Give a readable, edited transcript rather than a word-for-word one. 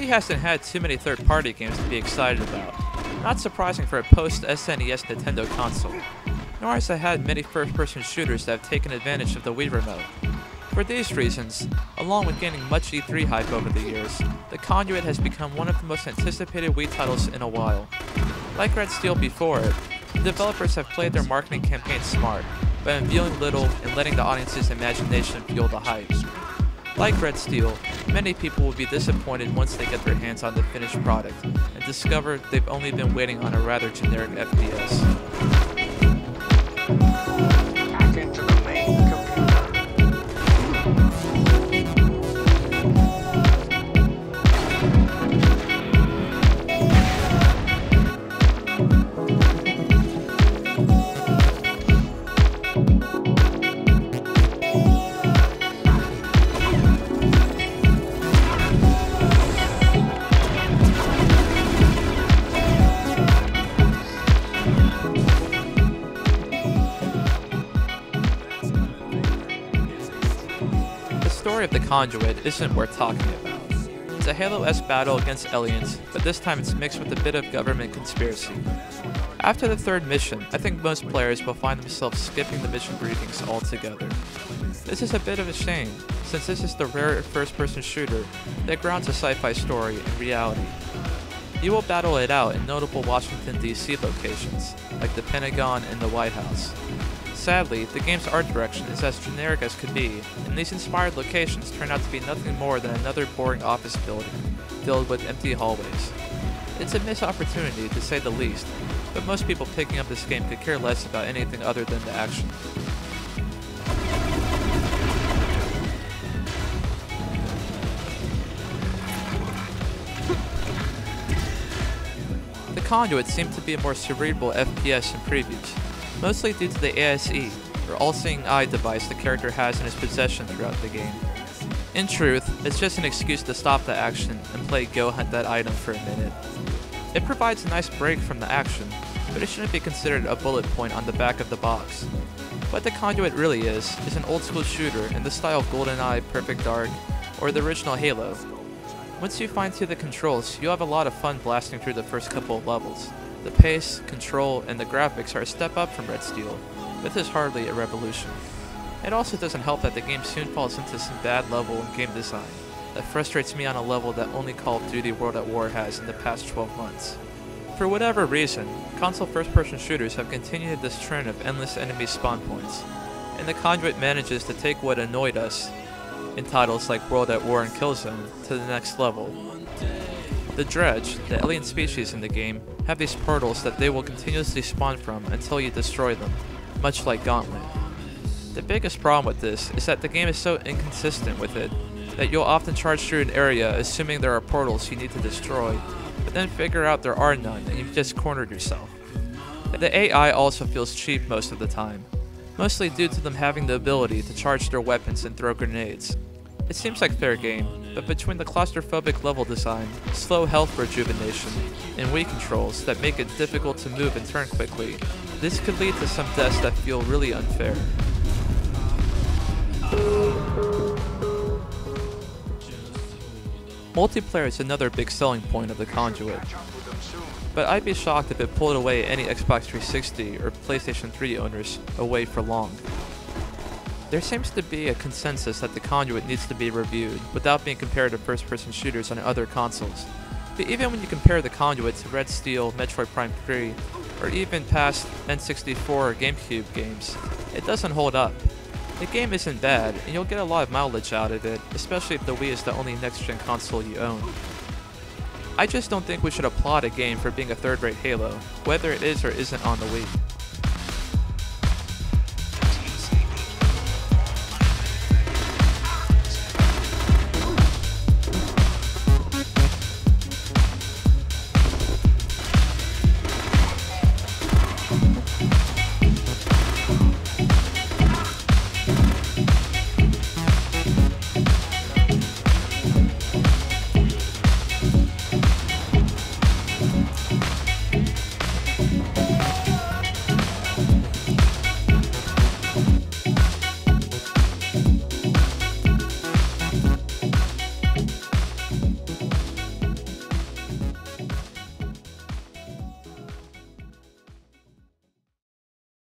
hasn't had too many third-party games to be excited about, not surprising for a post-SNES Nintendo console, nor has it had many first-person shooters that have taken advantage of the Wii Remote. For these reasons, along with gaining much E3 hype over the years, the Conduit has become one of the most anticipated Wii titles in a while. Like Red Steel before it, the developers have played their marketing campaign smart, by unveiling little and letting the audience's imagination fuel the hype. Like Red Steel, many people will be disappointed once they get their hands on the finished product and discover they've only been waiting on a rather generic FPS. The story of the Conduit isn't worth talking about. It's a Halo-esque battle against aliens, but this time it's mixed with a bit of government conspiracy. After the third mission, I think most players will find themselves skipping the mission briefings altogether. This is a bit of a shame, since this is the rare first-person shooter that grounds a sci-fi story in reality. You will battle it out in notable Washington, D.C. locations, like the Pentagon and the White House. Sadly, the game's art direction is as generic as could be, and these inspired locations turn out to be nothing more than another boring office building, filled with empty hallways. It's a missed opportunity to say the least, but most people picking up this game could care less about anything other than the action. The Conduit seemed to be a more cerebral FPS in previews, mostly due to the ASE, or all-seeing eye device the character has in his possession throughout the game. In truth, it's just an excuse to stop the action and play Go Hunt That Item for a minute. It provides a nice break from the action, but it shouldn't be considered a bullet point on the back of the box. What the Conduit really is an old-school shooter in the style of GoldenEye, Perfect Dark, or the original Halo. Once you fine-tune the controls, you'll have a lot of fun blasting through the first couple of levels. The pace, control, and the graphics are a step up from Red Steel, but this is hardly a revolution. It also doesn't help that the game soon falls into some bad level and game design that frustrates me on a level that only Call of Duty World at War has in the past 12 months. For whatever reason, console first-person shooters have continued this trend of endless enemy spawn points, and the Conduit manages to take what annoyed us in titles like World at War and Killzone to the next level. The Dredge, the alien species in the game, have these portals that they will continuously spawn from until you destroy them, much like Gauntlet. The biggest problem with this is that the game is so inconsistent with it that you'll often charge through an area assuming there are portals you need to destroy, but then figure out there are none and you've just cornered yourself. The AI also feels cheap most of the time, mostly due to them having the ability to charge their weapons and throw grenades. It seems like fair game, but between the claustrophobic level design, slow health rejuvenation, and Wii controls that make it difficult to move and turn quickly, this could lead to some deaths that feel really unfair. Multiplayer is another big selling point of the Conduit, but I'd be shocked if it pulled away any Xbox 360 or PlayStation 3 owners away for long. There seems to be a consensus that the Conduit needs to be reviewed without being compared to first-person shooters on other consoles. But even when you compare the Conduit to Red Steel, Metroid Prime 3, or even past N64 or GameCube games, it doesn't hold up. The game isn't bad, and you'll get a lot of mileage out of it, especially if the Wii is the only next-gen console you own. I just don't think we should applaud a game for being a third-rate Halo, whether it is or isn't on the Wii.